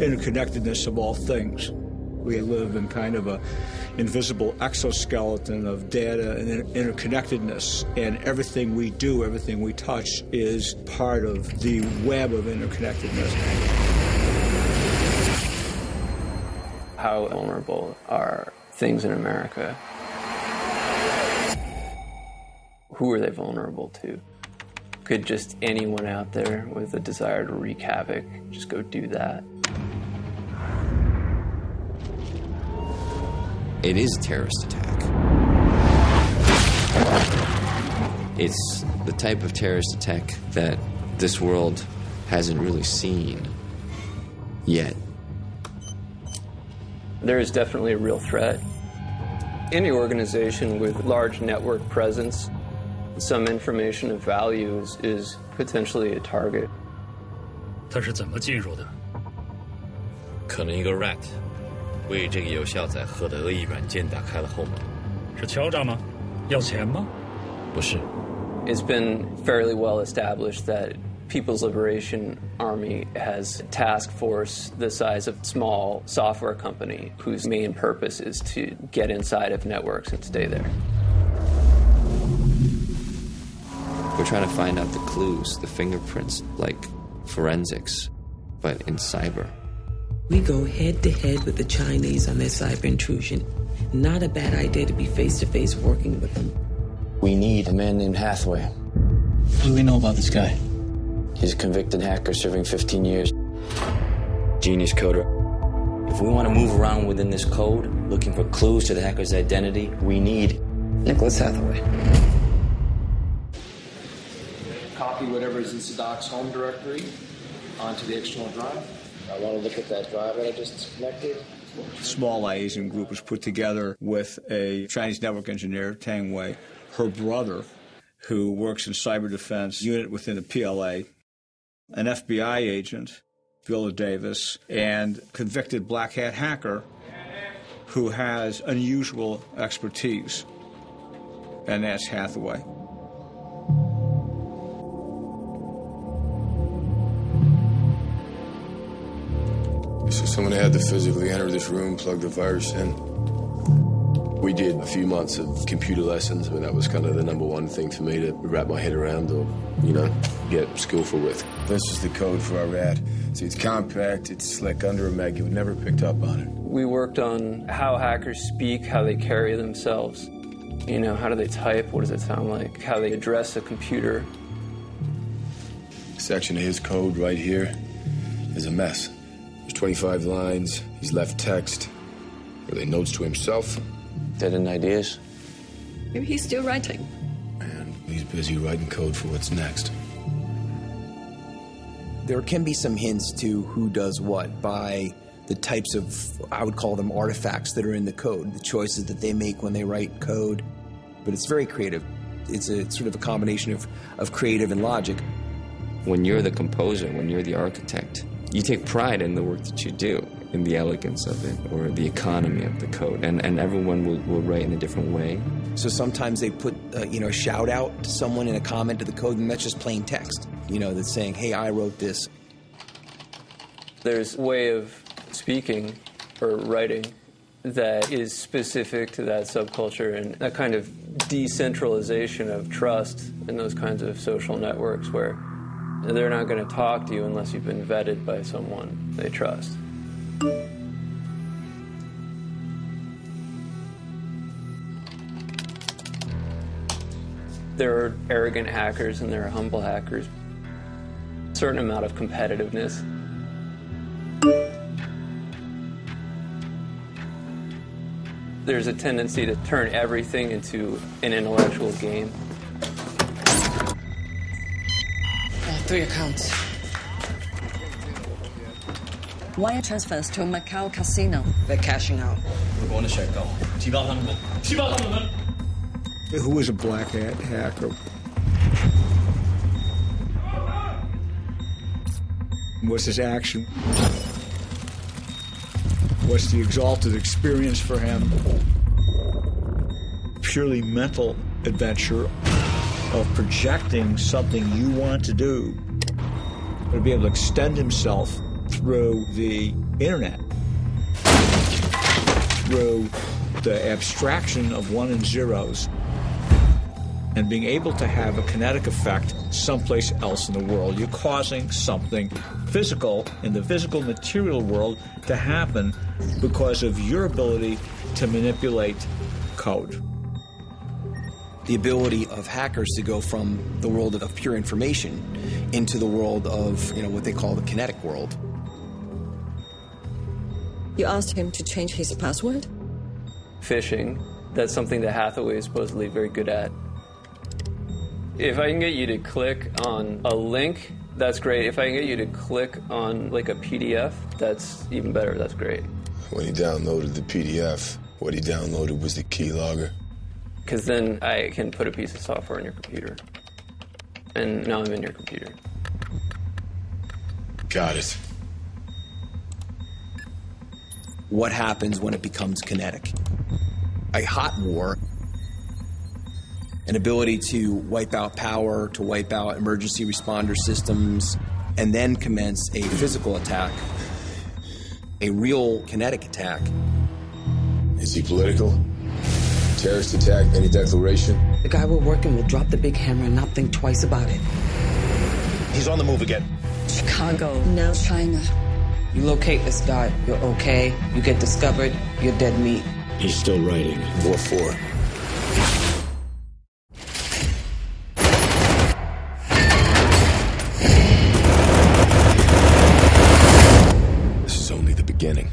interconnectedness of all things. We live in kind of a invisible exoskeleton of data and interconnectedness, and everything we do, everything we touch is part of the web of interconnectedness. How vulnerable are things in America? Who are they vulnerable to? Could just anyone out there with a desire to wreak havoc just go do that? It is a terrorist attack. It's the type of terrorist attack that this world hasn't really seen yet. There is definitely a real threat. Any organization with large network presence, some information of value is potentially a target. 它是怎么进入的？可能一个 rat 为这个有效载荷的恶意软件打开了后门。是敲诈吗？要钱吗？不是。It's been fairly well established that People's Liberation Army has a task force the size of a small software company whose main purpose is to get inside of networks and stay there. We're trying to find out the clues, the fingerprints, like forensics, but in cyber. We go head-to-head with the Chinese on their cyber intrusion. Not a bad idea to be face-to-face working with them. We need a man named Hathaway. What do we know about this guy? He's a convicted hacker serving 15 years. Genius coder. If we want to move around within this code, looking for clues to the hacker's identity, we need Nicholas Hathaway. Copy whatever's in Sadaq's home directory onto the external drive. I want to look at that drive that I just disconnected. A small Asian group was put together with a Chinese network engineer, Tang Wei, her brother, who works in cyber defense unit within the PLA, an FBI agent, Viola Davis, and convicted black hat hacker who has unusual expertise, and that's Hathaway. So someone had to physically enter this room, plug the virus in. We did a few months of computer lessons, but that was kind of the number one thing for me to wrap my head around or, get skillful with. This is the code for our rat. See, it's compact, it's slick under a meg. You would never picked up on it. We worked on how hackers speak, how they carry themselves. How do they type? What does it sound like? How they address a computer. Section of his code right here is a mess. There's 25 lines. He's left text. Are they notes to himself? Dead end ideas? Maybe he's still writing. And he's busy writing code for what's next. There can be some hints to who does what by the types of, I would call them artifacts that are in the code, the choices that they make when they write code. But it's very creative. It's a sort of a combination of creative and logic. When you're the composer, when you're the architect, you take pride in the work that you do, in the elegance of it, or the economy of the code, and everyone will write in a different way. So sometimes they put, a shout out to someone in a comment to the code, and that's just plain text, that's saying, hey, I wrote this. There's a way of speaking or writing that is specific to that subculture, and that kind of decentralization of trust in those kinds of social networks where they're not going to talk to you unless you've been vetted by someone they trust. There are arrogant hackers and there are humble hackers. A certain amount of competitiveness. There's a tendency to turn everything into an intellectual game. 3 accounts. Wire transfers to Macau casino. They're cashing out. We're going to Chicago. Who was a black hat hacker? What's his action? What's the exalted experience for him? Purely mental adventure of projecting something you want to do, to be able to extend himself through the internet, through the abstraction of one and zeros, and being able to have a kinetic effect someplace else in the world. You're causing something physical in the physical material world to happen because of your ability to manipulate code. The ability of hackers to go from the world of pure information into the world of, what they call the kinetic world. You asked him to change his password? Phishing, that's something that Hathaway is supposedly very good at. If I can get you to click on a link, that's great. If I can get you to click on like a PDF, that's even better. That's great. When he downloaded the PDF, what he downloaded was the keylogger. Because then I can put a piece of software in your computer. And now I'm in your computer. Got it. What happens when it becomes kinetic? A hot war, an ability to wipe out power, to wipe out emergency responder systems, and then commence a physical attack, a real kinetic attack. Is he political? Terrorist attack? Any declaration? The guy we're working will drop the big hammer and not think twice about it. He's on the move again. Chicago, now China. You locate this guy, you're okay. You get discovered, you're dead meat. He's still writing. What for? This is only the beginning.